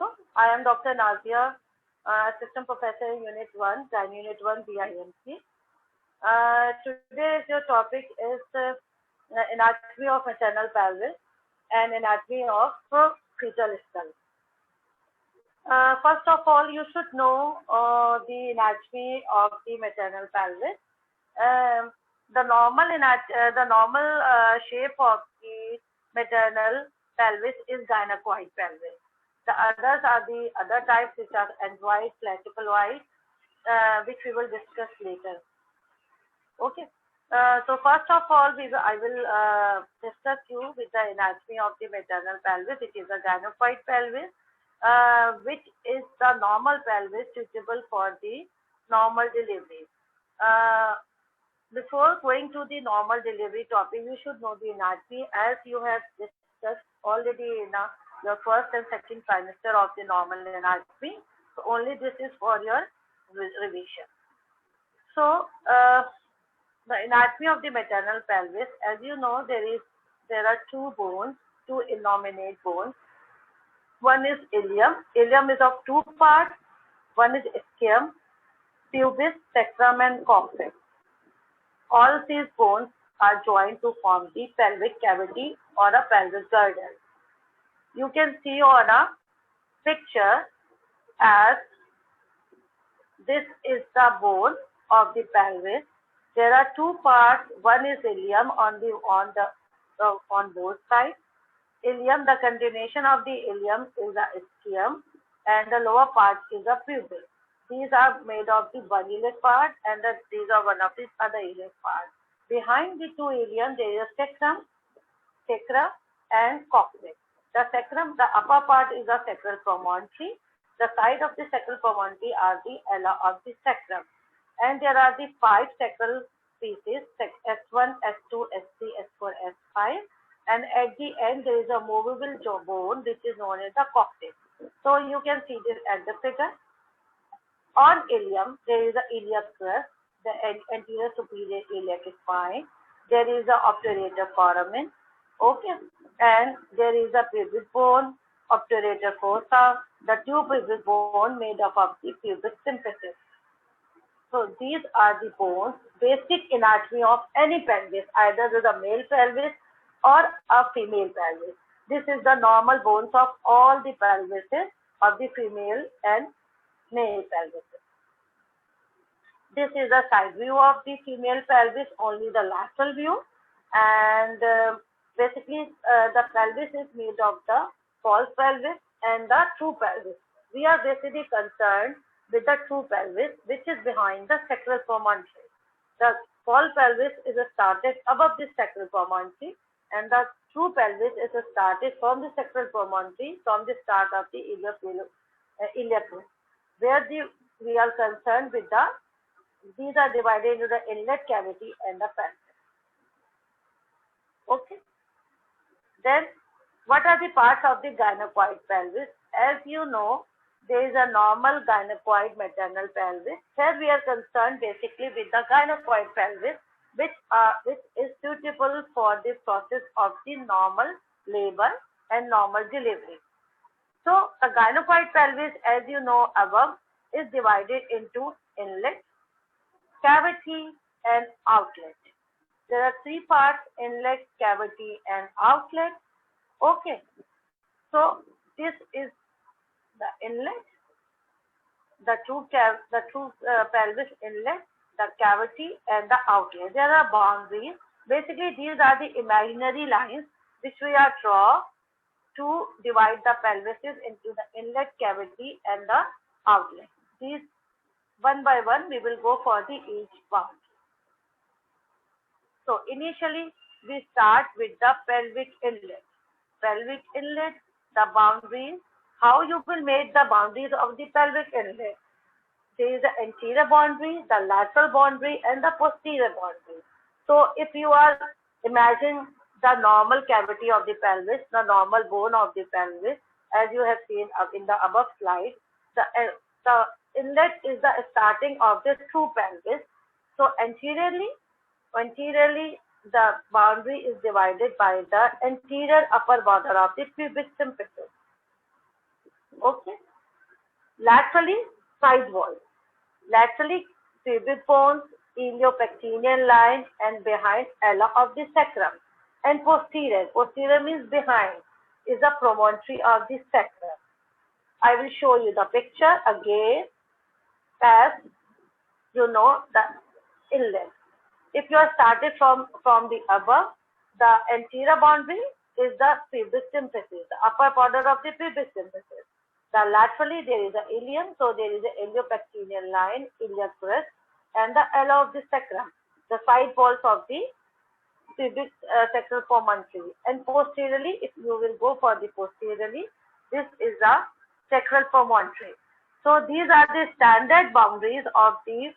I am Dr. Nazia, Assistant Professor in Unit 1, Gyne Unit 1, BIMC. Today's your topic is anatomy of maternal pelvis and anatomy of fetal skull. First of all, you should know the anatomy of the maternal pelvis. The normal shape of the maternal pelvis is gynecoid pelvis. The others are the other types which are android, classical-wide, which we will discuss later. Okay. So first of all, I will discuss you with the anatomy of the maternal pelvis. It is a gynecoid pelvis, which is the normal pelvis suitable for the normal delivery. Before going to the normal delivery topic, you should know the anatomy as you have discussed already in your first and second trimester of the normal anatomy. So only this is for your revision. So the anatomy of the maternal pelvis, as you know, there are two bones, two innominate bones. One is ilium. Ilium is of two parts. One is ischium, pubis, sacrum, and coccyx. All these bones are joined to form the pelvic cavity or a pelvic girdle. You can see on a picture as this is the bone of the pelvis. There are two parts. One is ilium on both sides. Ilium, the continuation of the ilium is the ischium, and the lower part is the pubis. These are made of the one iliac part, and these are one of the other iliac parts. Behind the two ilium, there is sacrum, sacra, and coccyx. The sacrum, the upper part is the sacral promontory. The side of the sacral promontory are the ala of the sacrum. And there are the five sacral pieces, S1, S2, S3, S4, S5. And at the end, there is a movable bone, which is known as the coccyx. So you can see this at the figure. On ilium, there is a iliac crest, the anterior superior iliac spine. There is a obturator foramen, okay, and there is a pubic bone, obturator fossa, the two pubic bone made up of the pubic symphysis. So these are the bones, basic anatomy of any pelvis, either the male pelvis or a female pelvis. This is the normal bones of all the pelvises of the female and male pelvis. This is a side view of the female pelvis, only the lateral view, and basically the pelvis is made of the false pelvis and the true pelvis. We are basically concerned with the true pelvis, which is behind the sacral promontory. The false pelvis is started above the sacral promontory, and the true pelvis is started from the sacral promontory, from the start of the iliac, where we are concerned with these are divided into the inlet cavity and the pelvis. Okay. Then, what are the parts of the gynecoid pelvis? As you know, there is a normal gynecoid maternal pelvis. Here we are concerned basically with the gynecoid pelvis, which is suitable for the process of the normal labor and normal delivery. So, the gynecoid pelvis, as you know above, is divided into inlet, cavity, and outlet. There are three parts: inlet, cavity, and outlet. Okay. So, this is the inlet, the true pelvis inlet, the cavity, and the outlet. There are boundaries. Basically, these are the imaginary lines which we are draw to divide the pelvises into the inlet, cavity, and the outlet. These one by one we will go for the each boundary. So initially we start with the pelvic inlet. Pelvic inlet, the boundaries. How you will make the boundaries of the pelvic inlet? There is the anterior boundary, the lateral boundary, and the posterior boundary. So if you are imagine the normal cavity of the pelvis, the normal bone of the pelvis, as you have seen in the above slide, the inlet is the starting of the true pelvis. So anteriorly, the boundary is divided by the anterior upper border of the pubic symphysis. Okay. Laterally, side wall. Laterally, pubic bones, iliopectineal line, and behind ala of the sacrum. And posterior. Posterior means behind. Is the promontory of the sacrum. I will show you the picture again as you know the inlet. If you are started from the above, the anterior boundary is the pubic symphysis, the upper border of the pubic symphysis. The laterally there is a ilium, so there is a iliopectineal line, iliac crest, and the ala of the sacrum, the side walls of the pubic sacral promontory. And posteriorly, if you will go for the posteriorly, this is the sacral promontory. So these are the standard boundaries of the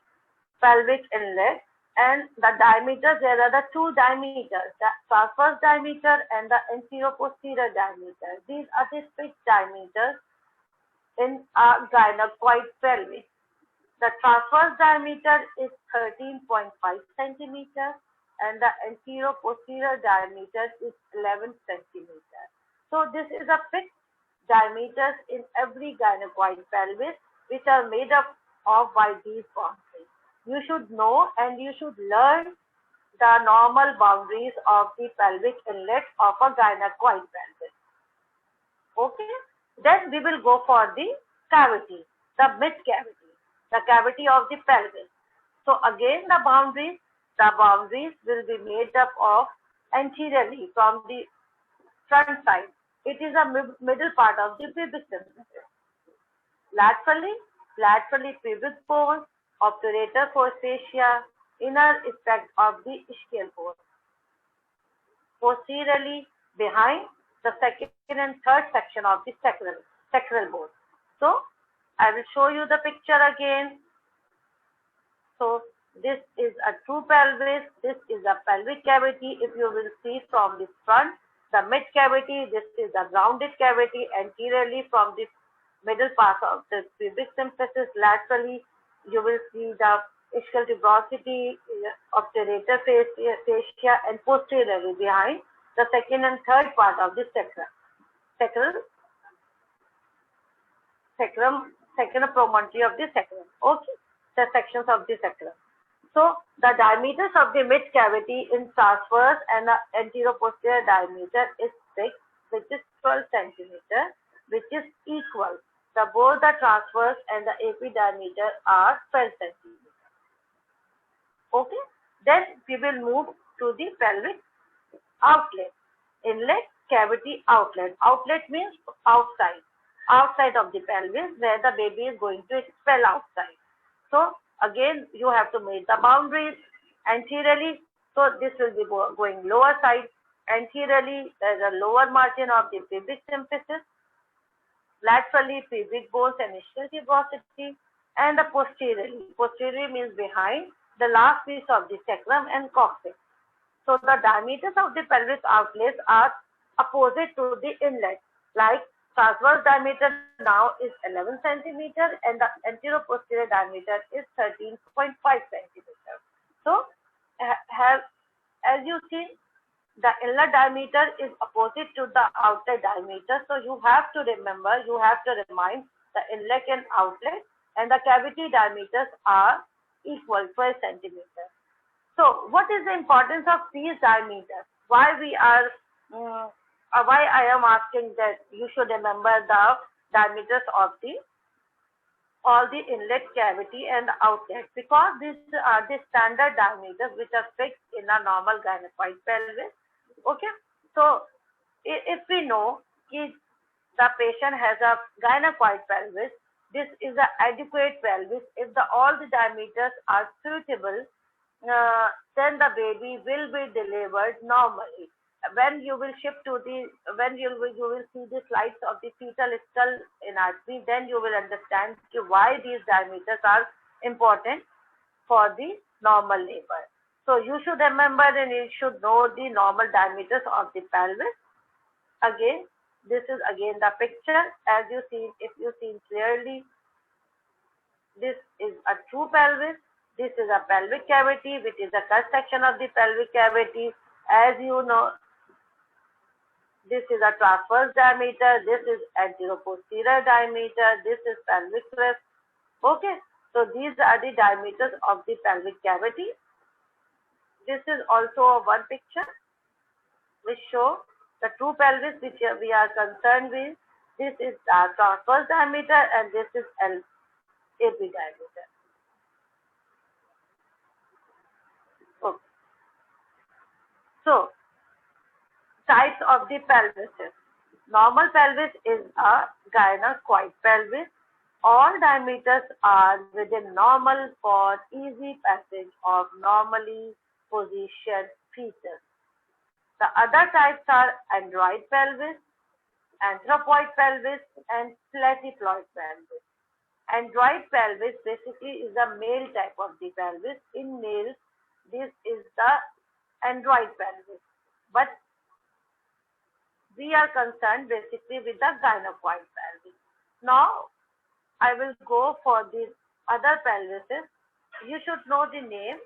pelvic inlet, and the diameters, there are the two diameters, the transverse diameter and the anterior-posterior diameter. These are the fixed diameters in a gynecoid pelvis. The transverse diameter is 13.5 centimeter and the anterior-posterior diameter is 11 centimeter. So this is a fixed diameters in every gynecoid pelvis, which are made up of by these boundaries. You should know and you should learn the normal boundaries of the pelvic inlet of a gynecoid pelvis. Okay. Then we will go for the cavity, the mid cavity, the cavity of the pelvis. So again the boundaries will be made up of anteriorly from the front side. It is a middle part of the pubic symphysis. Laterally pubic bone, obturator forsythia, inner aspect of the ischial bone. Posteriorly, behind the second and third section of the sacral bone. So, I will show you the picture again. So, this is a true pelvis. This is a pelvic cavity. If you will see from the front, the mid cavity, this is the rounded cavity anteriorly from the middle part of the pubic symphysis. Laterally, you will see the ischial tuberosity, obturator fascia, and posteriorly behind the second and third part of the sacrum promontory of the sacrum. Okay, the sections of the sacrum. So the diameters of the mid cavity in transverse and the anterior-posterior diameter is 6, which is 12 centimeter, which is equal. Both the transverse and the AP diameter are 12 centimeter. Okay. Then we will move to the pelvic outlet. Inlet, cavity, outlet. Outlet means outside. Outside of the pelvis where the baby is going to expel outside. So again you have to make the boundaries anteriorly. So this will be going lower side. Anteriorly there is a lower margin of the pubic symphysis. Laterally pubic bones and ischial tuberosity, and the posteriorly. Posteriorly means behind the last piece of the sacrum and coccyx. So the diameters of the pelvic outlets are opposite to the inlet. Like transverse diameter now is 11 centimeter and the anterior-posterior diameter is 13.5 centimeter. So as you see, the inlet diameter is opposite to the outlet diameter. So you have to remember, you have to remind the inlet and outlet, and the cavity diameters are equal 12 centimeters. So what is the importance of these diameters? Why I am asking that you should remember the diameters of all the inlet cavity and outlet, because these are the standard diameters which are fixed in a normal gynecoid pelvis. Okay, so if we know that the patient has a gynecoid pelvis, this is an adequate pelvis. If all the diameters are suitable, then the baby will be delivered normally. When you will see the slides of the fetal skull anatomy, then you will understand why these diameters are important for the normal labor. So you should remember and you should know the normal diameters of the pelvis. Again, this is again the picture. As you see, if you see clearly, this is a true pelvis. This is a pelvic cavity, which is a cut section of the pelvic cavity. As you know, This is a transverse diameter. This is anteroposterior diameter. This is pelvic crest. Okay. So these are the diameters of the pelvic cavity. This is also one picture which show the true pelvis which we are concerned with. This is the transverse diameter and this is AP diameter. Okay. So types of the pelvis. Normal pelvis is a gynecoid pelvis. All diameters are within normal for easy passage of normally positioned features. The other types are android pelvis, anthropoid pelvis, and platyploid pelvis. Android pelvis basically is the male type of the pelvis. In males, this is the android pelvis. But we are concerned basically with the gynecoid pelvis. Now, I will go for the other pelvises. You should know the name.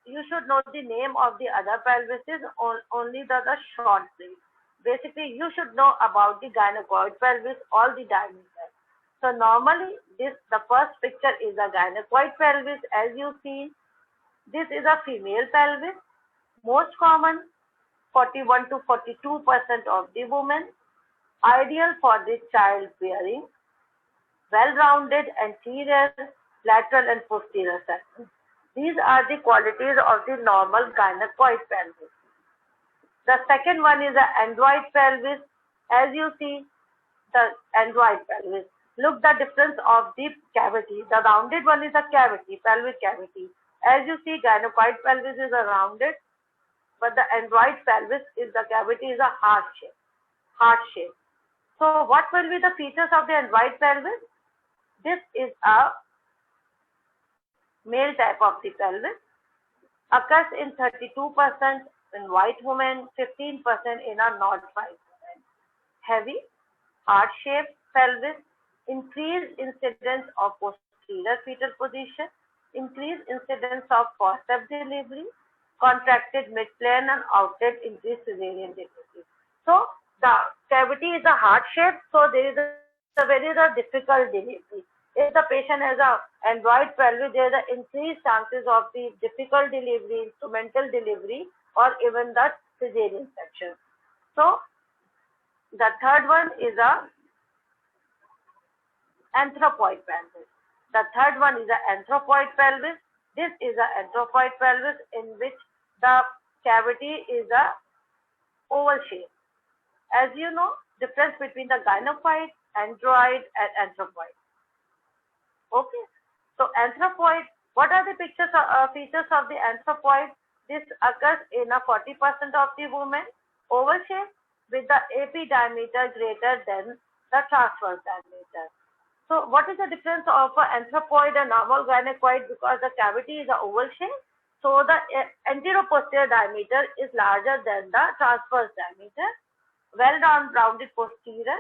You should know the name of the other pelvises, only the short brief. Basically, you should know about the gynecoid pelvis, all the diameters. So normally, the first picture is a gynecoid pelvis. As you see, this is a female pelvis, most common, 41 to 42% of the women, ideal for the childbearing, well-rounded anterior, lateral and posterior segments. These are the qualities of the normal gynecoid pelvis. The second one is the android pelvis. As you see, the android pelvis. Look the difference of the cavity. The rounded one is a cavity, pelvic cavity. As you see, gynecoid pelvis is a rounded, but the android pelvis is the cavity is a heart shape. Heart shape. So what will be the features of the android pelvis? This is a male type of the pelvis. Occurs in 32% in white women, 15% in a non-white women. Heavy, heart-shaped pelvis, increased incidence of posterior fetal position, increased incidence of forceps delivery, contracted midplane and outlet, increased cesarean delivery. So the cavity is a heart shape, so there is a very difficult delivery. If the patient has a android pelvis, there is an increased chances of the difficult delivery, instrumental delivery, or even the cesarean section. So the third one is a anthropoid pelvis. The third one is an anthropoid pelvis. This is an anthropoid pelvis in which the cavity is a oval shape. As you know, difference between the gynecoid, android, and anthropoid. Okay. So anthropoid, what are the features of the anthropoid? This occurs in a 40% of the women, oval shape with the AP diameter greater than the transverse diameter. So what is the difference of anthropoid and normal gynecoid? Because the cavity is a oval shape, so the anteroposterior diameter is larger than the transverse diameter. Well-rounded posterior,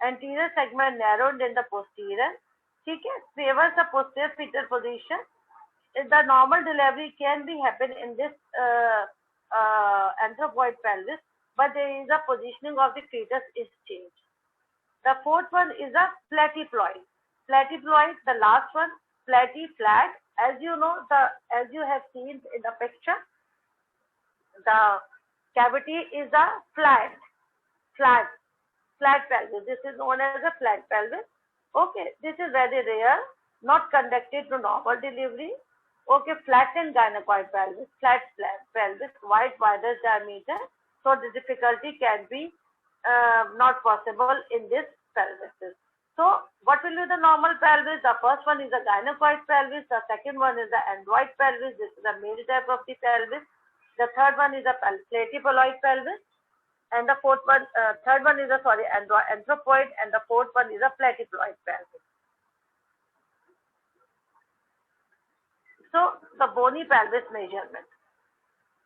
anterior segment narrowed in the posterior. ठीक है, favors the posterior fetal position. The normal delivery can be happen in this anthropoid pelvis, but there is a positioning of the fetus is changed. The fourth one is a platyploid. Platyploid, the last one, platy flat. As you know, as you have seen in the picture, the cavity is a flat pelvis. This is known as a flat pelvis. Okay, this is very rare, not conducted to normal delivery. Okay, flattened gynecoid pelvis, flat pelvis, wider diameter. So the difficulty can be not possible in this pelvis. So what will be the normal pelvis? The first one is the gynecoid pelvis. The second one is the android pelvis. This is the male type of the pelvis. The third one is a platyploid pelvis. And the third one is a anthropoid, and the fourth one is a platyploid pelvis. So the bony pelvis measurement.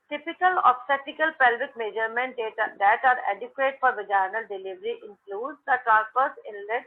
Typical obstetrical pelvic measurement data that are adequate for vaginal delivery includes the transverse inlet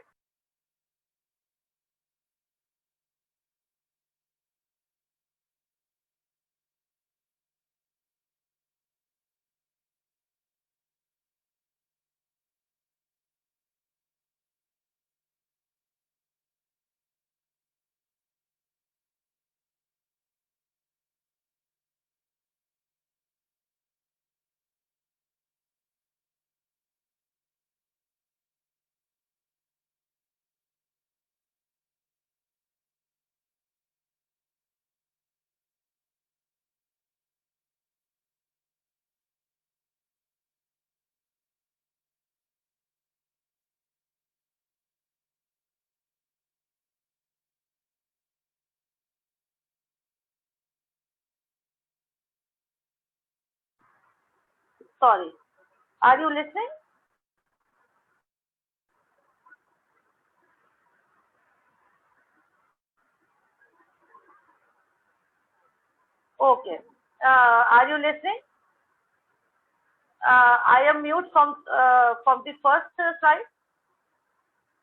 Sorry. Are you listening? Okay. Are you listening? I am mute from the first slide.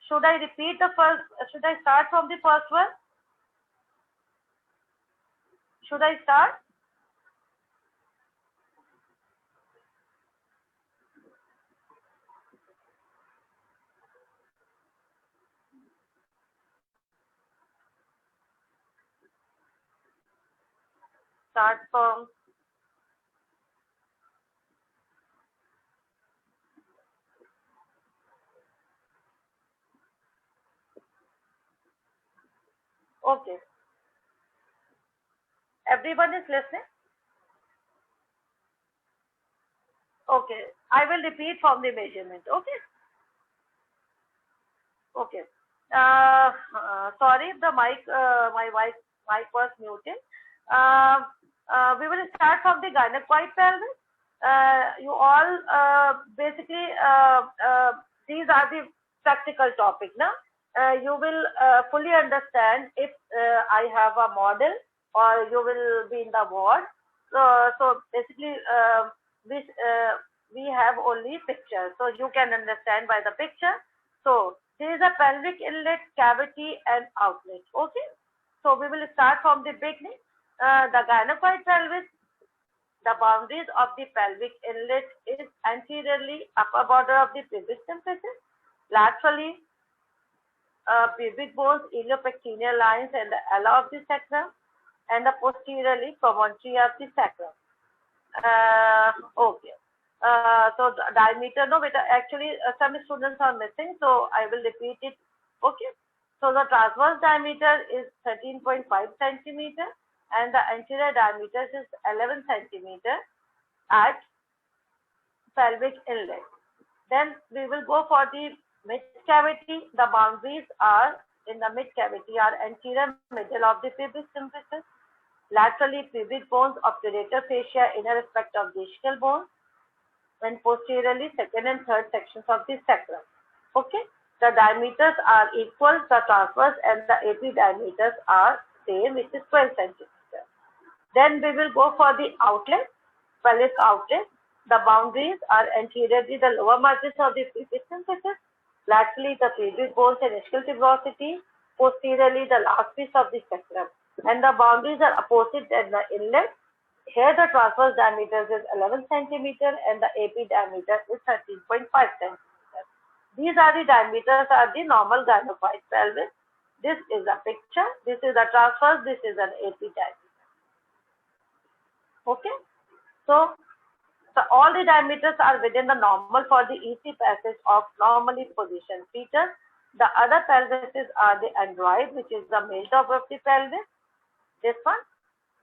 Should I repeat the first? Should I start from the first one? Should I start? Start from. Okay. Everyone is listening? Okay. I will repeat from the measurement. Okay. Okay. Sorry, the mic was muted. Uh, we will start from the gynecoid pelvis. You all basically these are the practical topic. Now, you will fully understand if I have a model or you will be in the ward. So basically, we have only picture, so you can understand by the picture. So there is a pelvic inlet, cavity, and outlet. Okay. So we will start from the beginning. The gynecoid pelvis, the boundaries of the pelvic inlet is anteriorly upper border of the pubic symphysis, laterally pubic bones, iliopectineal lines, and the ala of the sacrum, and the posteriorly promontory of the sacrum. Okay. So the diameter, no, but actually some students are missing, so I will repeat it. Okay. So the transverse diameter is 13.5 centimeter and the anterior diameter is 11 centimeter at pelvic inlet. Then we will go for the mid cavity. The boundaries are in the mid cavity are anterior middle of the pubic symphysis, laterally pubic bones, obturator fascia, inner respect of the ischial bone, and posteriorly second and third sections of the sacrum. Okay, the diameters are equal, the transverse and the AP diameters are same, which is 12 centimeters. Then we will go for the outlet, pelvic outlet. The boundaries are anteriorly the lower margins of the pubic symphysis, laterally the pubic bones and ischial tuberosity, posteriorly the last piece of the sacrum. And the boundaries are opposite at the inlet. Here the transverse diameter is 11 centimeter and the AP diameter is 13.5 centimeter. These are the diameters of the normal gynecoid pelvis. This is a picture. This is a transverse. This is an AP diameter. Okay. So all the diameters are within the normal for the easy passage of normally positioned fetus. The other pelvises are the android, which is the male top of the pelvis. This one.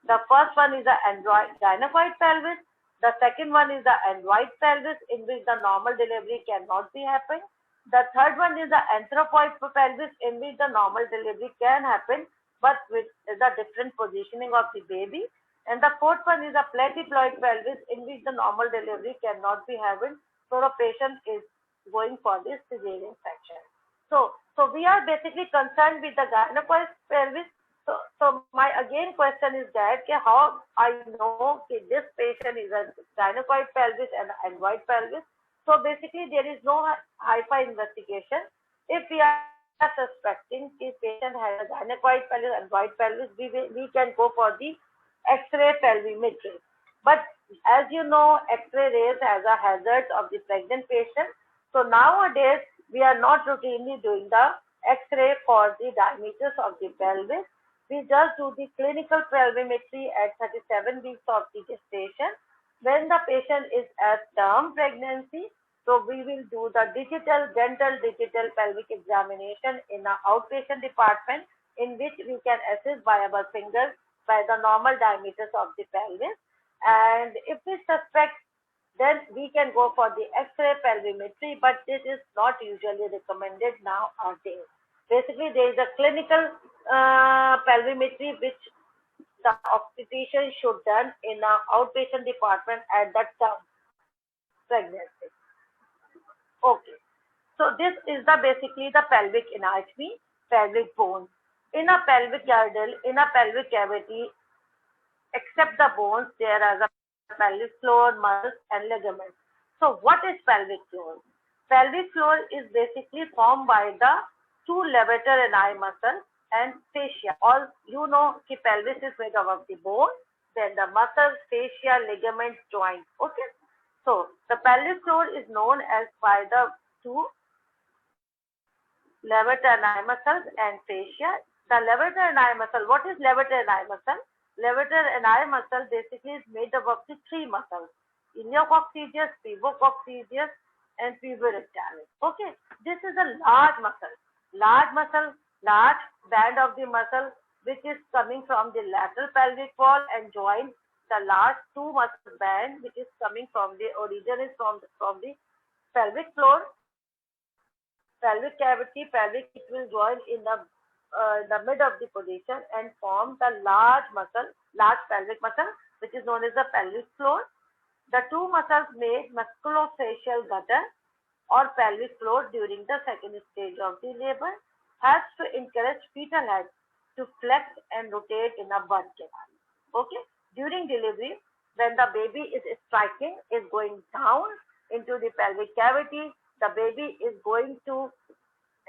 The first one is the android gynecoid pelvis. The second one is the android pelvis, in which the normal delivery cannot be happen. The third one is the anthropoid pelvis, in which the normal delivery can happen, but with the different positioning of the baby. And the fourth one is a platyploid pelvis, in which the normal delivery cannot be happened, so the patient is going for this cesarean section. So we are basically concerned with the gynecoid pelvis. So my again question is that how I know this patient is a gynecoid pelvis and android pelvis. So basically there is no HIFI investigation. If we are suspecting this patient has a gynecoid pelvis and android pelvis, we can go for the X-ray pelvimetry. But as you know, X-ray rays has a hazard of the pregnant patient. So nowadays we are not routinely doing the X-ray for the diameters of the pelvis. We just do the clinical pelvimetry at 37 weeks of the gestation. When the patient is at term pregnancy, so we will do the dental digital pelvic examination in an outpatient department, in which we can assess by our fingers by the normal diameters of the pelvis. And if we suspect, then we can go for the X-ray pelvimetry, but this is not usually recommended nowadays. Basically, there is a clinical pelvimetry which the obstetrician should done in an outpatient department at that time. pregnancy. Okay. So this is the basically the pelvic anatomy, pelvic bones. In a pelvic girdle, in a pelvic cavity, except the bones, there are the pelvic floor, muscles, and ligaments. So what is pelvic floor? Pelvic floor is basically formed by the two levator ani muscles and fascia. All you know, the pelvis is made up of the bone, then the muscles, fascia, ligaments, joints. Okay. So the pelvic floor is known as by the two levator ani muscles and fascia. The levator ani muscle, what is levator ani muscle? Levator ani muscle basically is made up of the three muscles: iliococcygeus, pivococcygeus, and pivorectalis. Okay, this is a large muscle, large band of the muscle which is coming from the lateral pelvic wall and joins the last two muscle band which is coming from the origin is from the pelvic floor, pelvic cavity, pelvic it will join in the mid of the position and form the large pelvic muscle, which is known as the pelvic floor. The two muscles made musculofacial gutter or pelvic floor during the second stage of the labor helps to encourage fetal head to flex and rotate in a birth canal. Okay, during delivery, when the baby is going down into the pelvic cavity, the baby is going to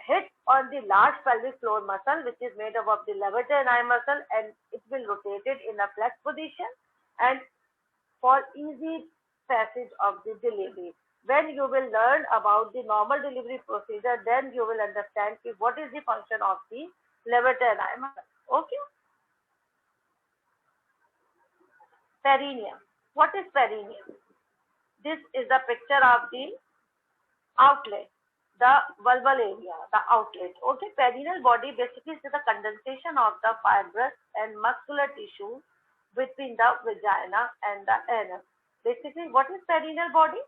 hit on the large pelvic floor muscle, which is made up of the levator ani muscle, and it will rotate it in a flex position and for easy passage of the delivery. When you will learn about the normal delivery procedure, then you will understand what is the function of the levator ani muscle. Okay. Perineum. What is perineum? This is the picture of the outlet, the vulval area, the outlet. Okay, perineal body basically is the condensation of the fibrous and muscular tissue between the vagina and the anus. Basically, what is perineal body?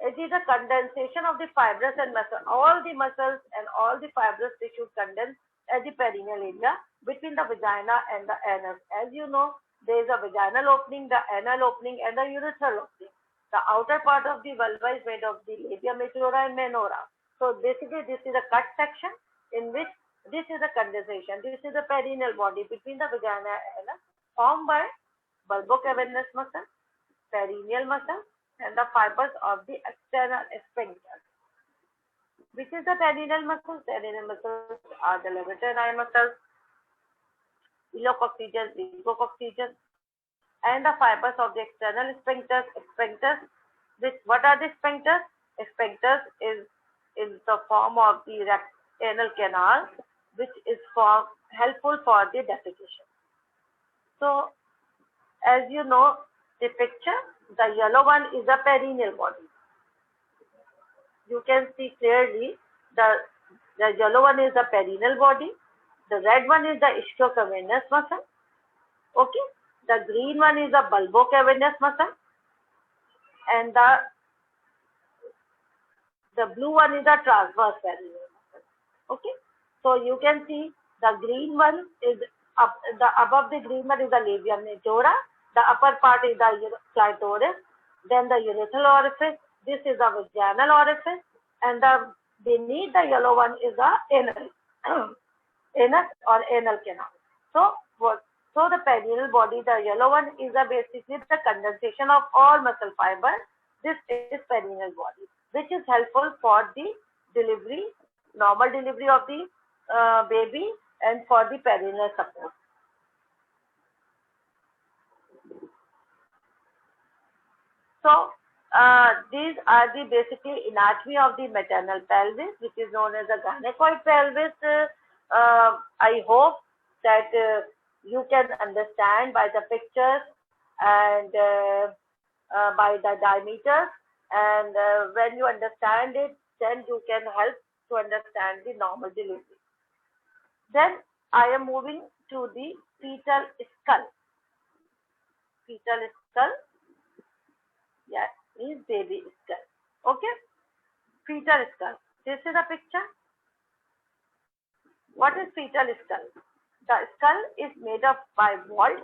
It is a condensation of the fibrous and muscle. All the muscles and all the fibrous tissue condense at the perineal area between the vagina and the anus. As you know, there is a vaginal opening, the anal opening, and the urethral opening. The outer part of the vulva is made of the labia majora and minora. So basically, this is a cut section in which this is a condensation. This is the perineal body between the vagina and anus formed by bulbocavernous muscle, perineal muscle, and the fibers of the external sphincter. Which is the perineal muscles? Perineal muscles are the levator ani muscles, iliococcygeus, pivococcygeus, and the fibers of the external sphincters. Sphincters, which what are the sphincters? Sphincters is the form of the anal canal, which is helpful for the defecation. So, as you know, the picture, the yellow one is the perineal body. You can see clearly the yellow one is the perineal body, the red one is the ischio-cavernous muscle. Okay, the green one is the bulbocavernous muscle, and the blue one is the transverse perineal muscle. Okay, so you can see the green one is above the green one is the labia majora, the upper part is the clitoris, then the urethral orifice. This is the vaginal orifice, and beneath the yellow one is the anus or anal canal. So the perineal body, the yellow one, is basically the condensation of all muscle fibers. This is perineal body, which is helpful for the delivery, normal delivery of the baby, and for the perineal support. So these are the basically anatomy of the maternal pelvis, which is known as the gynecoid pelvis. I hope that you can understand by the pictures and by the diameters, and when you understand it, then you can help to understand the normal delivery. Then I am moving to the fetal skull. Fetal skull, yeah, means baby skull. Okay, fetal skull. This is a picture. What is fetal skull? The skull is made up by vault,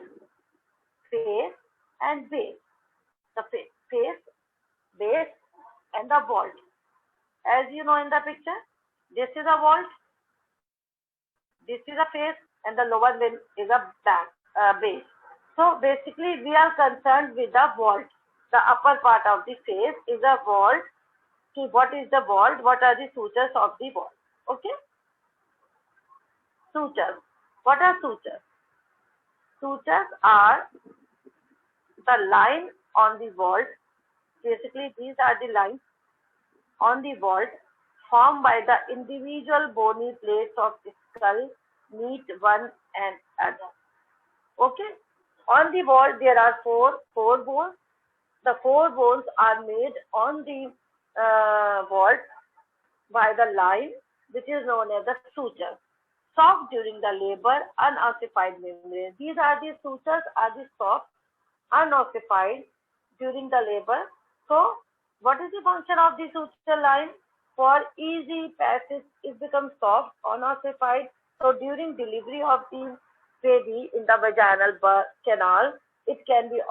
face, and base. The face, base, and the vault. As you know in the picture, this is a vault, this is a face, and the lower limb is a base. So basically, we are concerned with the vault. The upper part of the face is a vault. See, what is the vault? What are the sutures of the vault? Okay? Sutures. What are sutures? Sutures are the line on the vault. Basically, these are the lines on the vault formed by the individual bony plates of skull meet one another. Okay? On the vault, there are four bones. The four bones are made on the vault by the line which is known as the suture. Soft during the labor, unossified membrane. These are the sutures are the soft, unossified during the labor. So, what is the function of the suture line? For easy passage, it becomes soft, unossified. So, during delivery of the baby in the vaginal canal, it can be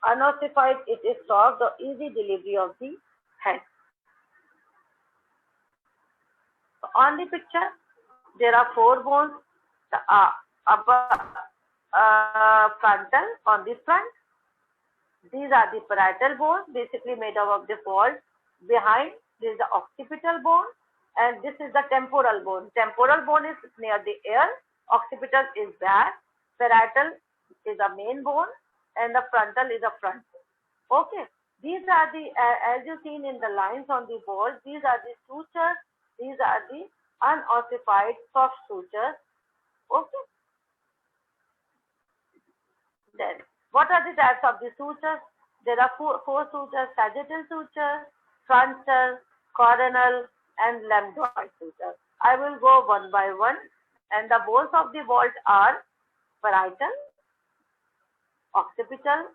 unossified, it is soft, the easy delivery of the head. On the picture, there are four bones, the upper frontal on the front. These are the parietal bones, basically made up of the vault. Behind, there is the occipital bone, and this is the temporal bone. Temporal bone is near the ear, occipital is back, parietal is the main bone, and the frontal is the front bone. Okay, these are the, as you seen in the lines on the vault, these are the sutures, these are the unossified soft sutures. Okay, then what are the types of the sutures? There are four sutures: sagittal suture, frontal, coronal, and lambdoid suture. I will go one by one, and the bones of the vault are parietal, occipital,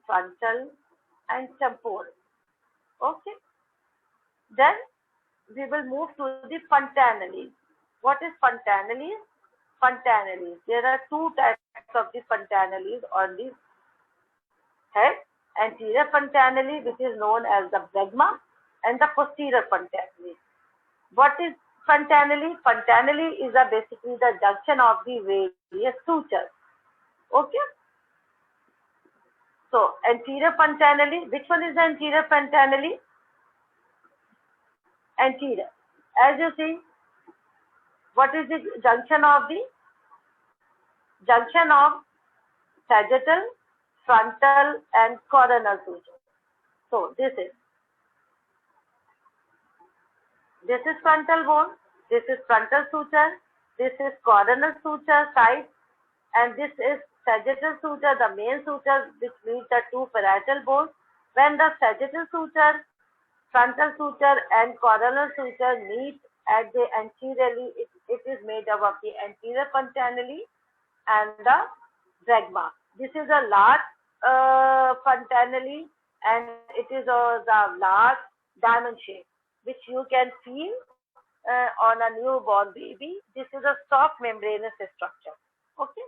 frontal, and temporal. Okay. Then we will move to the fontanelles. What is fontanelles? Fontanelles. There are two types of the fontanelles on the head. Anterior fontanelle, which is known as the blegma, and the posterior fontanelle. What is fontanelle? Fontanelle is basically the junction of the various sutures. Okay. So anterior fontanelle. Which one is the anterior fontanelle? Anterior. As you see, what is the junction of sagittal, frontal, and coronal suture? So this is frontal bone, this is frontal suture, this is coronal suture side, and this is sagittal suture, the main suture which meet the two parietal bones. When the sagittal suture, frontal suture, and coronal suture meet at the anteriorly, it is made up of the anterior fontanelle and the blegma. This is a large fontanelle, and it is the large diamond shape, which you can feel on a newborn baby. This is a soft membranous structure. Okay.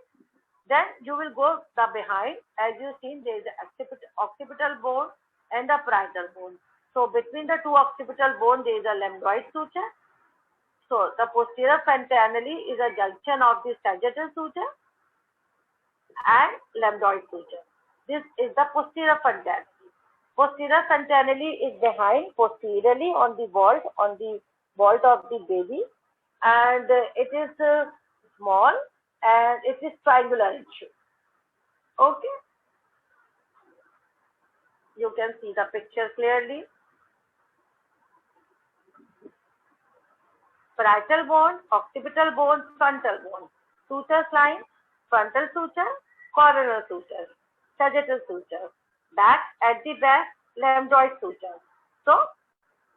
Then you will go the behind. As you see, there is an occipital bone and a parietal bone. So between the two occipital bone, there is a lambdoid suture. So the posterior fontanelle is a junction of the sagittal suture and lambdoid suture. This is the posterior fontanelle. Posterior fontanelle is behind posteriorly on the vault of the baby, and it is small and it is triangular in shape. Okay, you can see the picture clearly. Parietal bone, occipital bone, frontal bone. Sutures line: frontal suture, coronal suture, sagittal suture. Back, at the back, lambdoid suture. So,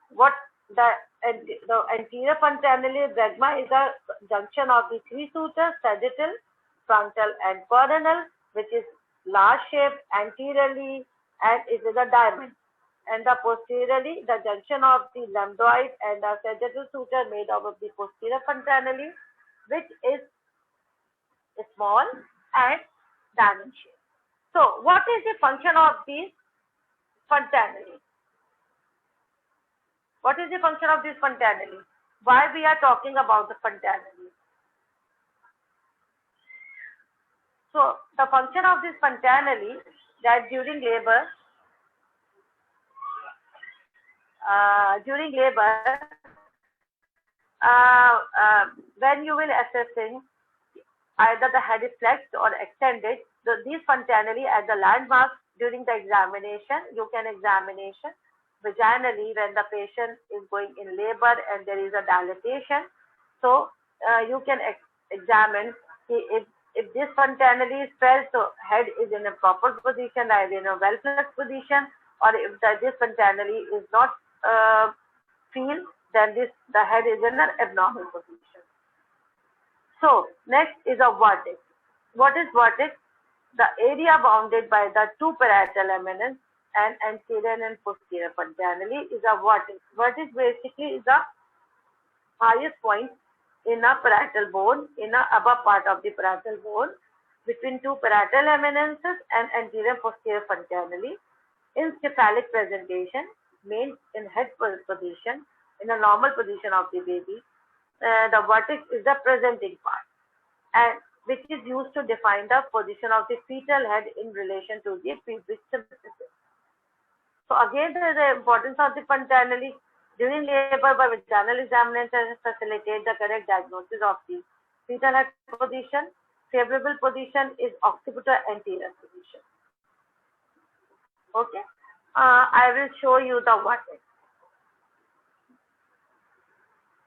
what the anterior fontanelle blegma is a junction of the three sutures: sagittal, frontal, and coronal, which is large shape anteriorly, and it is a diamond. And the posteriorly, the junction of the lambdoid and the sagittal suture made up of the posterior fontanelle, which is small and diamond shape. So, what is the function of these fontanelle? What is the function of this fontanelle? Why we are talking about the fontanelle? So the function of this fontanelle that during labor, uh, uh, when you will assessing either the head is flexed or extended, these fontanelle as the landmark during the examination, you can examination vaginally when the patient is going in labor and there is a dilatation. So you can examine if this fontanelle is felt, so head is in a proper position, either in a well flexed position, or if this fontanelle is not feel, then the head is in an abnormal position. So next is a vertex. What is vertex? The area bounded by the two parietal eminence and anterior and posterior fontanelle is a vertex. Vertex basically is the highest point in a parietal bone, in the upper part of the parietal bone, between two parietal eminences and anterior posterior fontanelle. In cephalic presentation, means in head position, in a normal position of the baby, the vertex is the presenting part, and which is used to define the position of the fetal head in relation to the pubic symphysis. So again, the importance of the fontanelle during labor by vaginal examination facilitate the correct diagnosis of the fetal head position. Favorable position is occipital anterior position. Okay, I will show you the vertex.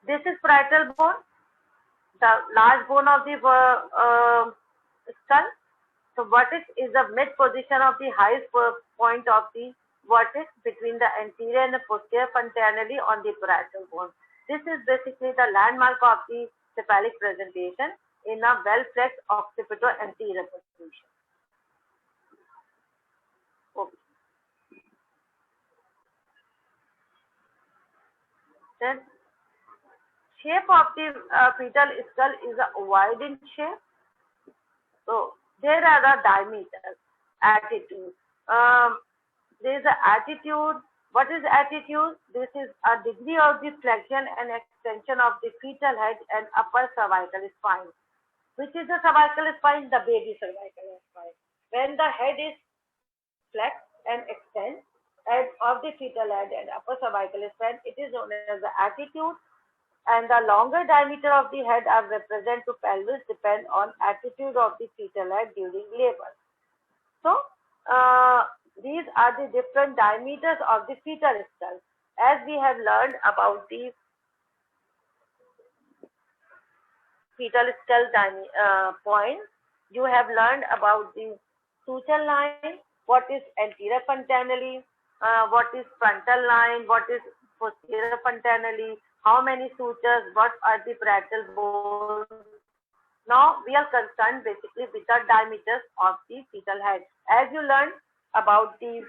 This is parietal bone, the large bone of the skull. So vertex is the mid position of the highest point of the vertex between the anterior and the posterior fontanelle on the parietal bone. This is basically the landmark of the cephalic presentation in a well-flexed occipital anterior position. Okay. Then shape of the fetal skull is a ovoid in shape. So there are the diameters, attitude. There is an attitude. What is attitude? This is a degree of the flexion and extension of the fetal head and upper cervical spine. Which is the cervical spine? The baby cervical spine. When the head is flexed and extends of the fetal head and upper cervical spine, it is known as the attitude. And the longer diameter of the head are represent to pelvis depend on attitude of the fetal head during labor. So these are the different diameters of the fetal skull. As we have learned about the fetal skull point, you have learned about the suture line, what is anterior fontanelle, what is frontal line, what is posterior fontanelle, how many sutures, what are the parietal bones. Now we are concerned basically with the diameters of the fetal head. As you learned about the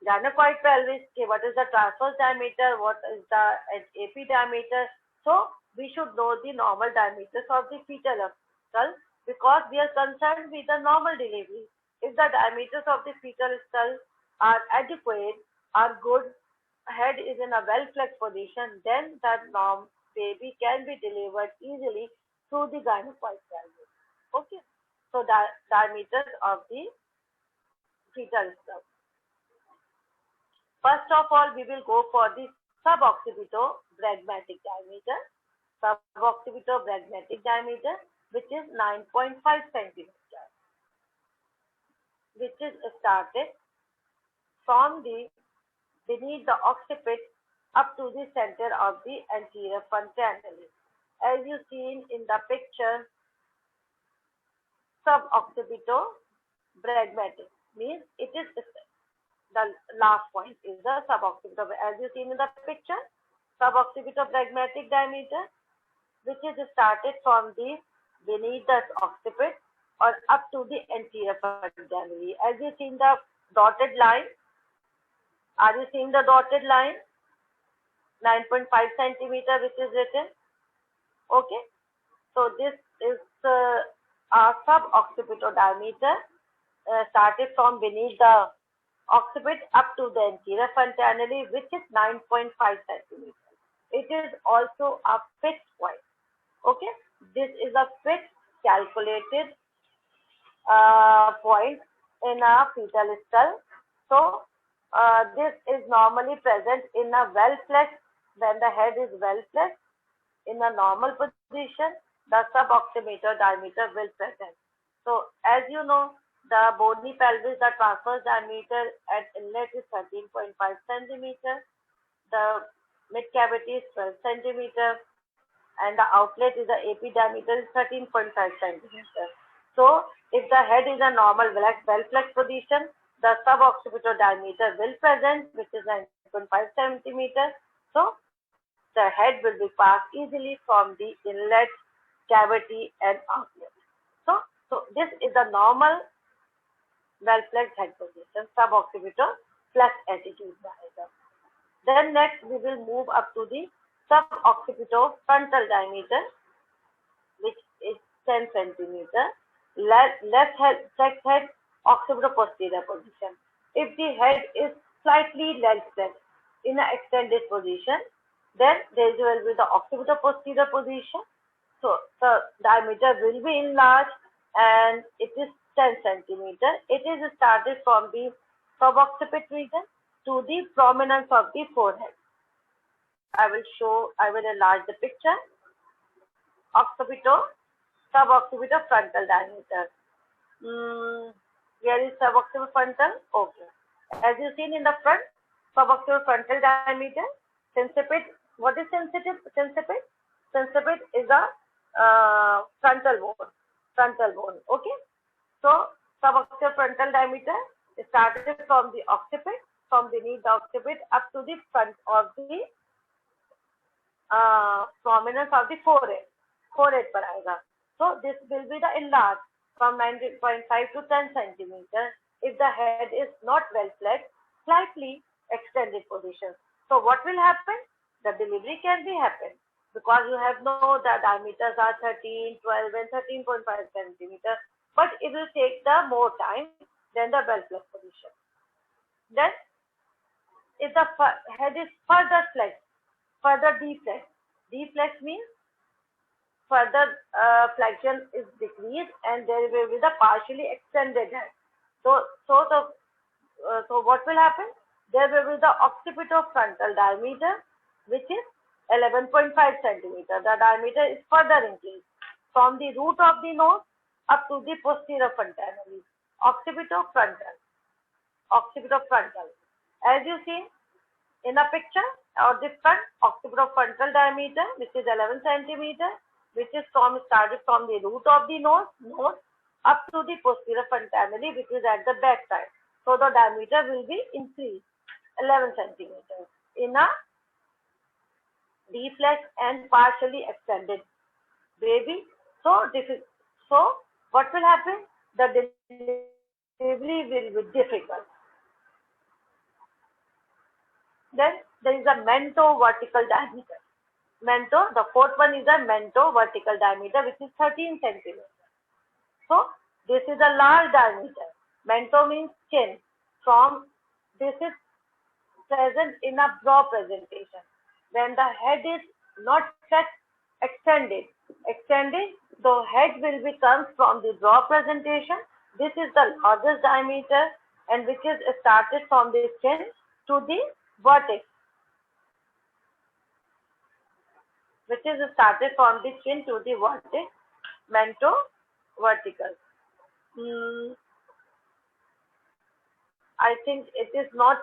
gynecoid pelvis, what is the transverse diameter, what is the AP diameter. So we should know the normal diameters of the fetal skull because we are concerned with the normal delivery. If the diameters of the fetal skull are adequate, are good, head is in a well-flexed position, then that baby can be delivered easily through the gynecoid pelvis. Okay, so the diameters of the fetal skull. First of all, we will go for the suboccipito-bregmatic diameter. Suboccipito-bregmatic diameter, which is 9.5 centimeters, which is started from the beneath the occiput up to the center of the anterior fontanelle. As you seen in the picture, suboccipito-bregmatic means it is the last point is the suboccipito. As you seen in the picture, suboccipito-bregmatic diameter, which is started from the beneath the occiput or up to the anterior fontanelle. As you seen the dotted line, are you seeing the dotted line? 9.5 centimeter, which is written. Okay. So this is a suboccipito diameter started from beneath the occiput up to the anterior fontanelle, which is 9.5 centimeters. It is also a fixed point. Okay, this is a fixed calculated point in a fetal skull. So this is normally present in a well flexed, when the head is well flexed in a normal position, the suboccipital diameter will present. So as you know, the bony pelvis, the transverse diameter at inlet is 13.5 centimeter, the mid cavity is 12 centimeter, and the outlet is the AP diameter is 13.5 centimeter. So if the head is a normal well flexed position, the suboccipital diameter will present, which is 9.5 centimeter. So the head will be passed easily from the inlet, cavity, and outlet. So this is the normal well flexed head position, suboccipital flex attitude diagram. Then next we will move up to the suboccipital frontal diameter, which is 10 centimeter. Left head, flex head, occipital posterior position. If the head is slightly left flexed in an extended position, then there will be the occipital posterior position. So the diameter will be enlarged and it is 10 centimeter. It is started from the suboccipit region to the prominence of the forehead. I will enlarge the picture. Suboccipital frontal diameter. Here is suboccipital frontal. Okay. As you seen in the front, suboccipital frontal diameter. Sensipid. What is sensitive? Sensipid? Sensipid is a frontal bone. Frontal bone. Okay. So suboccipital frontal diameter is started from the occiput, from beneath the occiput up to the front of the prominence of the forehead. Forehead पर आएगा. So this will be the enlarged from 9.5 to 10 centimeter. If the head is not well flexed, slightly extended position. So what will happen? The delivery can be happen because you have know the diameters are 13, 12 and 13.5 centimeter. But it will take the more time than the well flexed position. Then if the head is further flexed, further deflexed. Deflexed means further flexion is decreased and there will be the partially extended head. So what will happen? There will be the occipital frontal diameter, which is 11.5 centimeter. The diameter is further increased from the root of the nose up to the posterior fontanelle. Occipital frontal. Occipital frontal. As you see in a picture, or the front occipital frontal diameter, which is 11 centimeter, which is started from the root of the nose up to the posterior fontanelle, which is at the back side. So the diameter will be increased 11 centimeters in a deflexed and partially extended baby. So what will happen? The delivery will be difficult. Then there is a mento-vertical diameter. Mento, the fourth one is a mento-vertical diameter, which is 13 centimeters. So this is a large diameter. Mento means chin. This is present in a broad presentation. When the head is not extended, the head will become from the broad presentation. This is the largest diameter and which is started from the chin to the vertex, which is started from the chin to the vertex, mento-vertical. I think it is not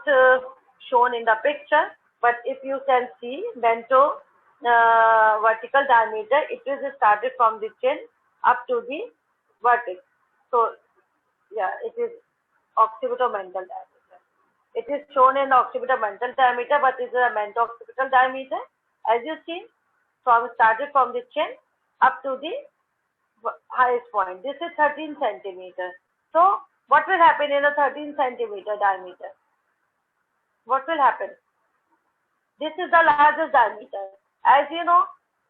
shown in the picture, but if you can see mento-vertical diameter, it is started from the chin up to the vertex. So yeah, it is occipital-mental diameter. It is shown in occipital-mental diameter, but it is a mento-occipital diameter. As you see, started from the chin up to the highest point. This is 13 centimeters. So what will happen in a 13 centimeter diameter? What will happen? This is the largest diameter. As you know,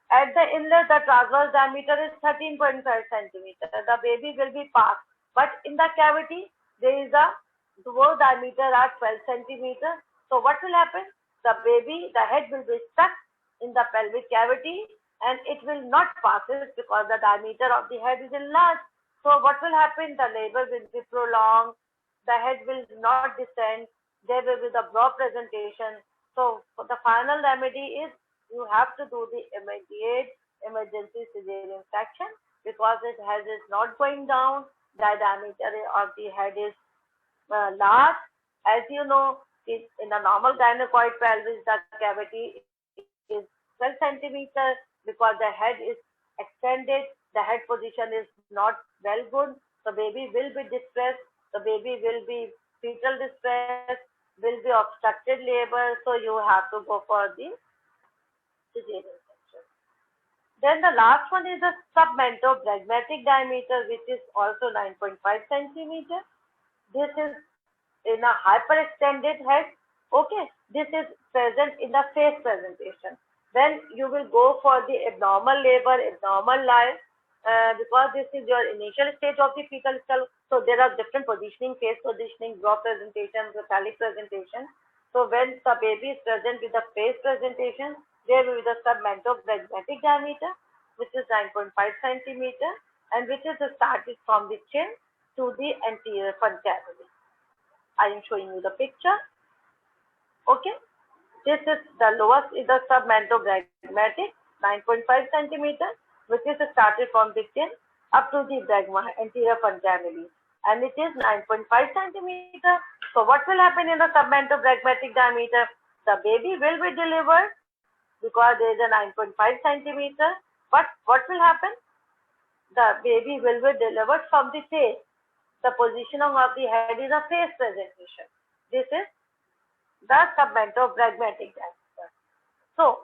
at the inlet, the transverse diameter is 13.5 centimeters. The baby will be passed. But in the cavity, there is a both diameter are 12 centimeters. So what will happen? The baby, the head will be stuck in the pelvic cavity and it will not pass it because the diameter of the head is enlarged. So what will happen? The labor will be prolonged, the head will not descend, there will be the broad presentation. So for the final remedy is you have to do the immediate emergency cesarean section because it has is not going down, the diameter of the head is large. As you know, in a normal gynecoid pelvis, the cavity is 12 centimeters because the head is extended. The head position is not well good. The baby will be distressed. The baby will be fetal distress, will be obstructed labor. So you have to go for the cesarean section. Then the last one is the submentopragmatic diameter, which is also 9.5 centimeter. This is in a hyperextended head. Okay, this is present in the face presentation. Then you will go for the abnormal labor, abnormal lie, because this is your initial stage of the fetal skull. So there are different positioning, face positioning, broad presentation, cephalic presentation. So when the baby is present with the face presentation, there will be the submentopragmatic diameter, which is 9.5 centimeter, and which is started from the chin to the anterior front cavity. I am showing you the picture. Okay. This is the lowest is the submentopragmatic, 9.5 centimeter, which is started from the chin up to the bregma, anterior front cavity. And it is 9.5 centimeter. So what will happen in the submentopragmatic diameter? The baby will be delivered because there is a 9.5 centimeter. But what will happen? The baby will be delivered from the face. The positioning of the head is a face presentation. This is the submentopragmatic diameter. So,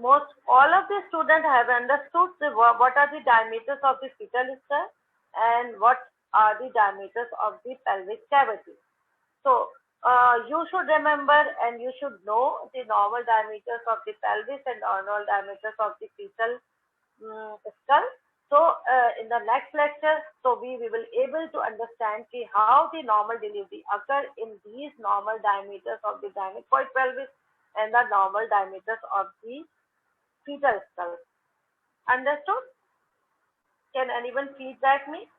most all of the students have understood what are the diameters of the fetal skull and what are the diameters of the pelvic cavity. So, you should remember and you should know the normal diameters of the pelvis and normal diameters of the fetal skull. So in the next lecture, we will able to understand how the normal delivery occur in these normal diameters of the gynecoid pelvis and the normal diameters of the fetal skull. Understood? Can anyone feedback me?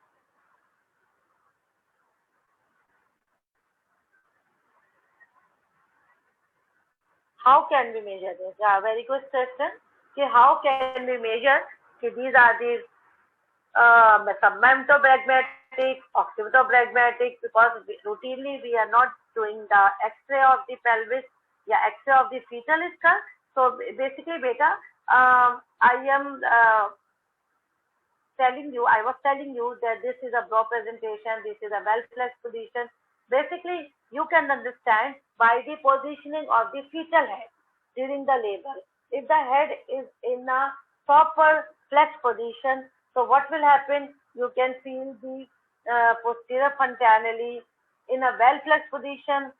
How can we measure this? Yeah, very good question. How can we measure? These are the submentopragmatic, occipitopragmatic, because routinely we are not doing the X-ray of the pelvis, X-ray of the fetal skull. So basically, beta, I was telling you that this is a broad presentation, this is a well flexed position. Basically, you can understand by the positioning of the fetal head during the labor. If the head is in a proper flexed position, so what will happen? You can feel the posterior fontanelle in a well flexed position.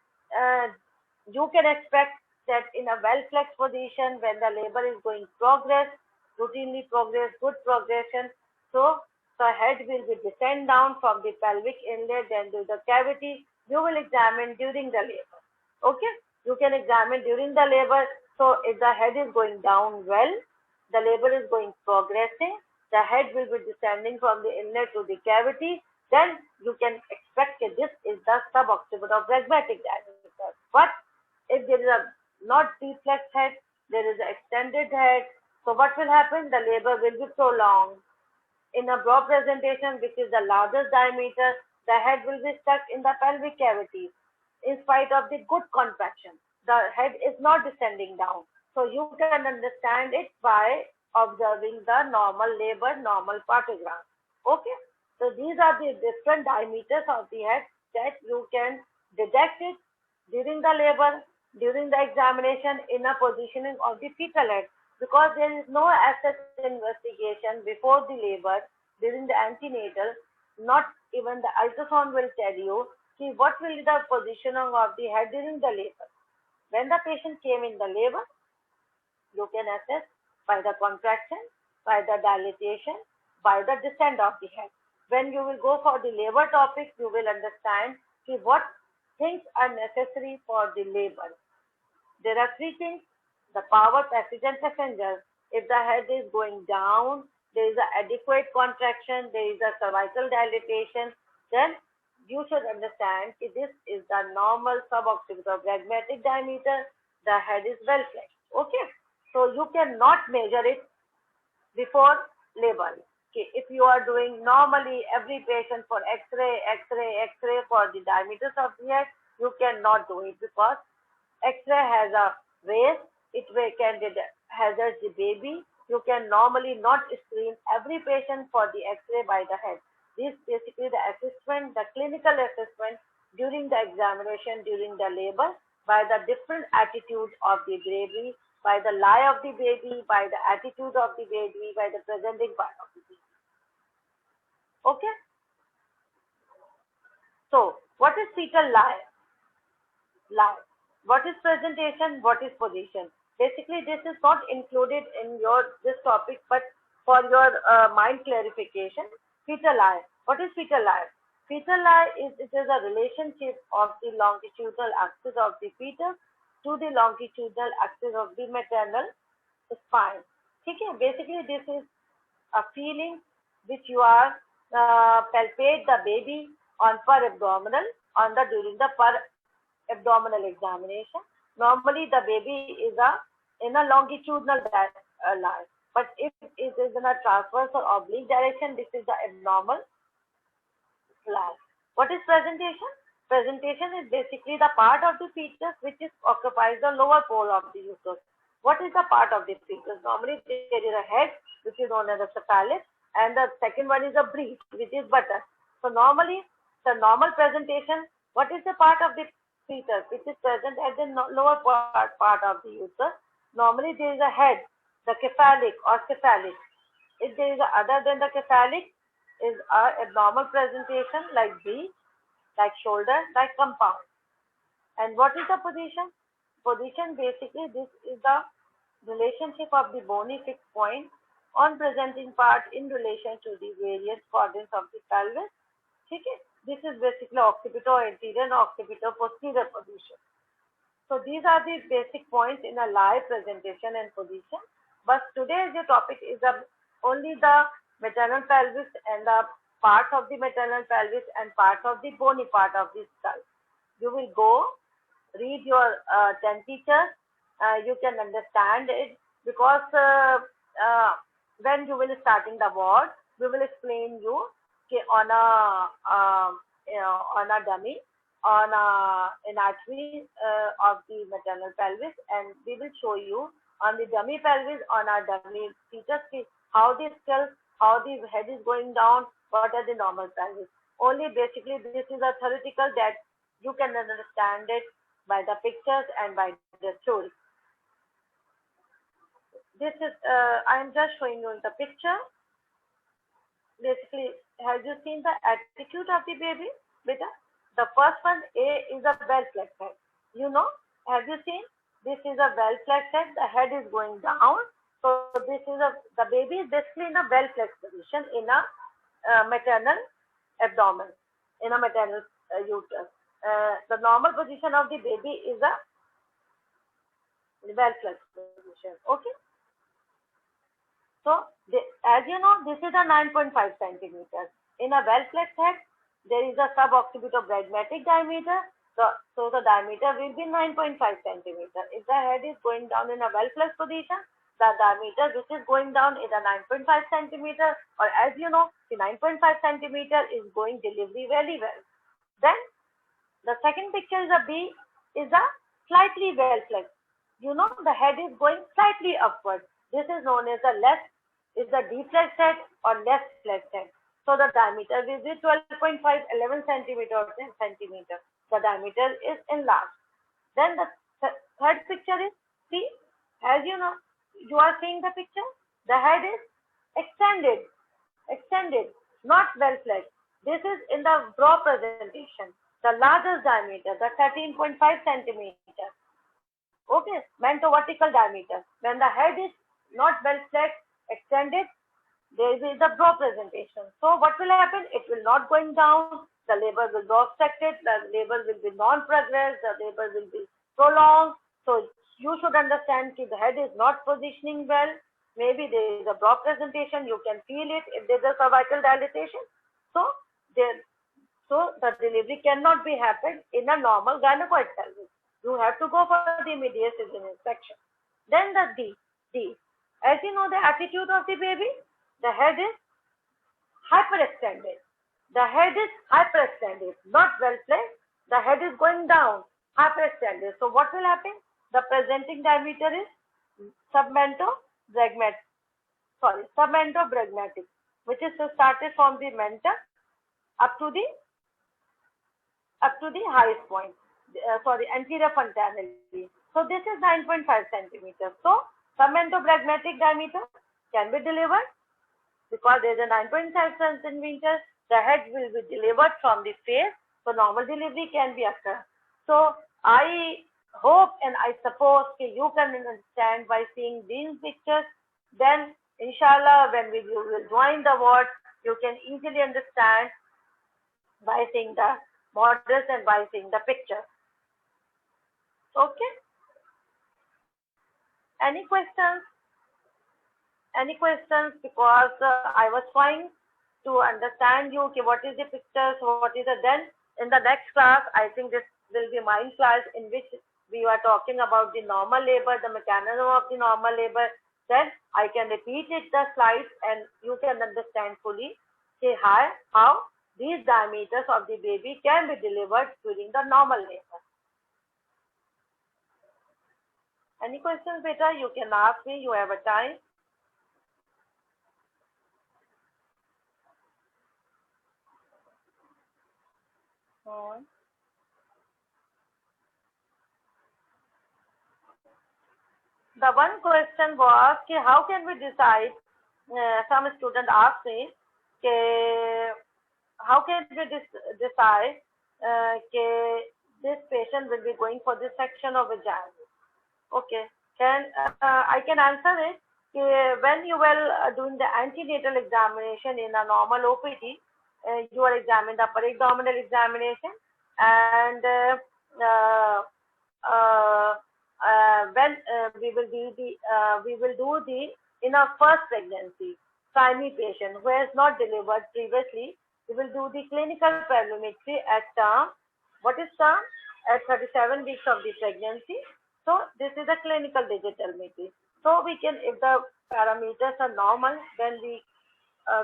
You can expect that in a well flexed position when the labor is going progress, routinely progress, good progression. So the head will be descend down from the pelvic inlet then to the cavity. You will examine during the labor. Okay, you can examine during the labor. So if the head is going down well, the labor is going progressing, the head will be descending from the inlet to the cavity, then you can expect that this is the suboccipitopragmatic diameter. But if there is a not deflex head, there is an extended head. So what will happen? The labor will be prolonged. In a broad presentation, which is the largest diameter, the head will be stuck in the pelvic cavity. In spite of the good contraction, the head is not descending down. So you can understand it by observing the normal labor, normal partogram. Okay. So these are the different diameters of the head that you can detect it during the labor, during the examination in a positioning of the fetal head, because there is no asset investigation before the labor, during the antenatal, not even the ultrasound will tell you what will be the positioning of the head during the labor. When the patient came in the labor, you can assess by the contraction, by the dilatation, by the descent of the head. when you will go for the labor topic, you will understand what things are necessary for the labor. There are three things: the power, passage, and passenger. If the head is going down, there is an adequate contraction, there is a cervical dilatation, then you should understand that this is the normal suboccipital diameter. The head is well flexed. Okay, so you cannot measure it before labor. Okay, if you are doing normally every patient for X-ray for the diameters of the head, you cannot do it because X-ray has a waste, can hazard the baby. You can normally not screen every patient for the X-ray by the head. This basically the assessment, the clinical assessment during the examination, during the labor, by the different attitudes of the baby, by the lie of the baby, by the attitude of the baby, by the presenting part of the baby. Okay? So, what is fetal lie? Lie. What is presentation? What is position? Basically, this is not included in this topic, but for your mind clarification, fetal lie. What is fetal lie? Fetal lie is a relationship of the longitudinal axis of the fetus to the longitudinal axis of the maternal spine. Okay? Basically, this is a feeling which you are palpate the baby on per abdominal during the per abdominal examination. Normally, the baby is in a longitudinal line, but if it is in a transverse or oblique direction, this is the abnormal line. What is presentation? Presentation is basically the part of the fetus which occupies the lower pole of the uterus. What is the part of the fetus? Normally, there is a head, which is known as a cephalus, and the second one is a breech, which is buttock. So normally, the normal presentation, what is the part of the fetus which is present at the lower part of the uterus? Normally, there is a head, the cephalic or cephalic. If there is a other than the cephalic, is a abnormal presentation like breech, like shoulder, like compound. And what is the position? Position, basically, this is the relationship of the bony fixed point on presenting part in relation to the various quadrants of the pelvis. Okay? This is basically occipito-anterior and occipito-posterior position. So these are the basic points in a live presentation and position. But today's your topic is only the maternal pelvis and the parts of the maternal pelvis and parts of the bony part of the skull. You will go read your 10 teachers. You can understand it because when you will starting the ward, we will explain you on a dummy, on anatomy of the maternal pelvis, and we will show you on the dummy pelvis, on our dummy fetus, how the skull, how the head is going down, what are the normal pelvis. Only basically this is a theoretical that you can understand it by the pictures and by the story. This is, I am just showing you the picture. Basically, have you seen the attitude of the baby, beta? The first one, A, is a well flexed head. You know, have you seen? This is a well flexed head. The head is going down. So this is the baby is basically in a well flexed position in a maternal abdomen, in a maternal uterus. The normal position of the baby is a well flexed position. Okay. So, as you know, this is a 9.5 centimeters. In a well-flexed head, there is a suboccipitobregmatic diameter. So, the diameter will be 9.5 centimeters. If the head is going down in a well-flexed position, the diameter which is going down is a 9.5 centimeter. Or as you know, the 9.5 centimeter is going delivery very well. Then, the second picture is a B, is a slightly well-flexed. You know, the head is going slightly upward. This is known as the deep flexed head or left flexed head. So the diameter will be 12.5, 11 centimeter or 10 centimeter. The diameter is enlarged. Then the third picture is, see, as you know, you are seeing the picture. The head is extended, not well flexed. This is in the broad presentation. The largest diameter, the 13.5 centimeter. Okay, vertical diameter. When the head is not well flexed, extended, there is the bro presentation. So what will happen? It will not going down. The labor will be obstructed. The labor will be non-progress. The labor will be prolonged. So you should understand that the head is not positioning well. Maybe there is a bro presentation. You can feel it if there is a cervical dilatation. So there, so the delivery cannot be happened in a normal gynecoid pelvis. You have to go for the immediate cesarean section. Then the D. As you know, the attitude of the baby, the head is hyperextended. The head is hyperextended, not well placed. The head is going down, hyperextended. So what will happen? The presenting diameter is submentobrachmatic, which is started from the mentor up to the highest point. Anterior fontanelle. So this is 9.5 centimeters. So submentobrachmatic diameter can be delivered because there is a 9.5 centimeters. The head will be delivered from the face, so normal delivery can be occurred. So I hope and I suppose you can understand by seeing these pictures. Then inshallah, when we will join the ward, you can easily understand by seeing the models and by seeing the pictures. Okay. Any questions? Any questions? Because I was trying to understand you. Okay, what is the pictures? What is it? Then in the next class, I think this will be mind class in which we are talking about the normal labor, the mechanism of the normal labor. Then I can repeat it the slides and you can understand fully how these diameters of the baby can be delivered during the normal labor. Any questions, beta? You can ask me. You have a time. The one question was how can we decide? Some student asked me, how can we decide this patient will be going for this section of vagina? Okay, I can answer it. When you will doing the antenatal examination in a normal OPD, you are examined the upper abdominal examination, and when we will do the in our first pregnancy primary patient who has not delivered previously, we will do the clinical pelvimetry at what is term at 37 weeks of the pregnancy. So this is a clinical digital meter. So we can, if the parameters are normal, then we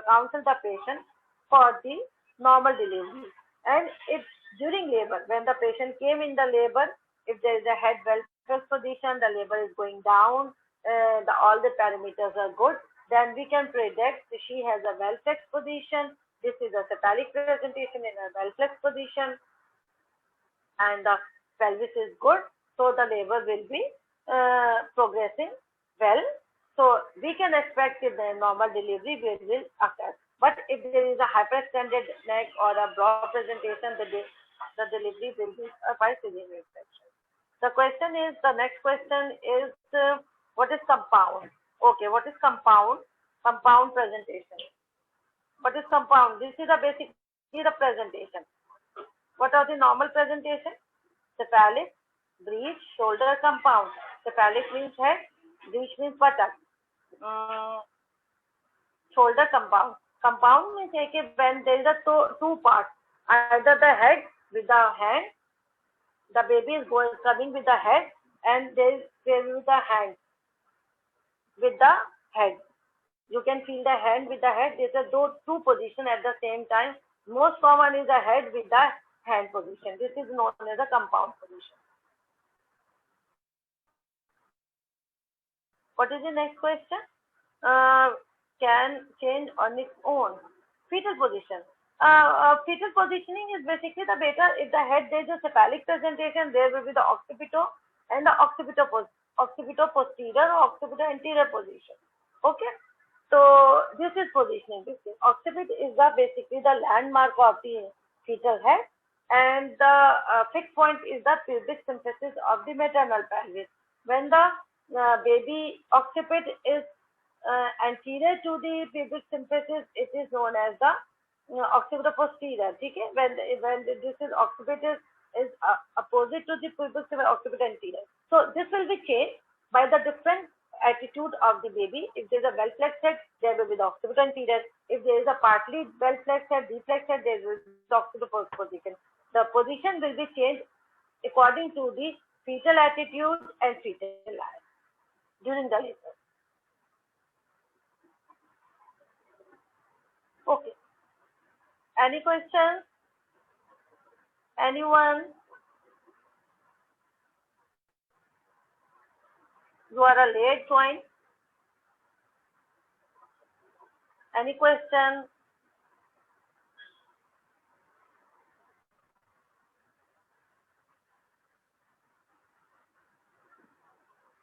counsel the patient for the normal delivery. And if during labor, when the patient came in the labor, if there is a head well flexed position, the labor is going down, all the parameters are good, then we can predict she has a well flexed position. This is a cephalic presentation in a well flexed position, and the pelvis is good. So the labor will be progressing well. So we can expect if the normal delivery will occur. But if there is a hyperextended neck or a broad presentation, the delivery will be by cesarean section. The question is, the next question is, what is compound? Okay, what is compound? Compound presentation. What is compound? This is the basic, the presentation. What are the normal presentation? Cephalic, breech, shoulder, compound. Cephalic means head, breech means buttock. Shoulder, compound. Compound means when there is a two parts, either the head with the hand, the baby is coming with the head, and there is with the hand with the head. You can feel the hand with the head. There's a two position at the same time. Most common is the head with the hand position. This is known as a compound position. What is the next question? Can change on its own. Fetal position. Fetal positioning is basically the beta. If the head there is a cephalic presentation, there will be the occipito and the occipito posterior or occipito anterior position. Okay. So this is positioning. This is occipit is basically the landmark of the fetal head, and the fixed point is the pubic symphysis of the maternal pelvis. When the baby occipit is anterior to the pubic symphysis, it is known as the occipitoposterior. ठीक है, when this is occipitous is opposite to the pubic symphysis, occipito anterior. So this will be changed by the different attitude of the baby. If there is a well flexed head, there will be the occipito anterior. If there is a partly well flexed head, deflexed head, there will be the occipito position. The position will be changed according to the fetal attitude and fetal eye during the labor. Okay. Any questions? Anyone? You are a late join. Any question?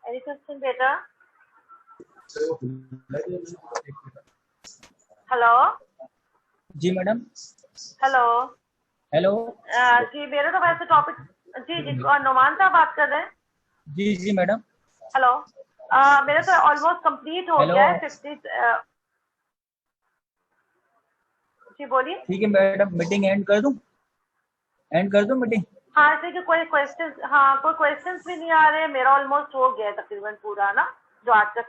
Any question, beta? Hello जी madam. Hello hello जी, मेरे तो वैसे topic जी जी नुमान साहब बात कर रहे हैं। जी जी मैडम। हेलो मेरा तो ऑलमोस्ट कंप्लीट हो हेलो। गया है 50। जी बोलिए। ठीक है मैडम, मीटिंग एंड कर दूं? एंड कर दूं मीटिंग? हाँ ठीक है, कोई क्वेश्चन, हाँ कोई क्वेश्चंस भी नहीं आ रहे, मेरा ऑलमोस्ट हो गया है तकरीबन पूरा ना जो आज का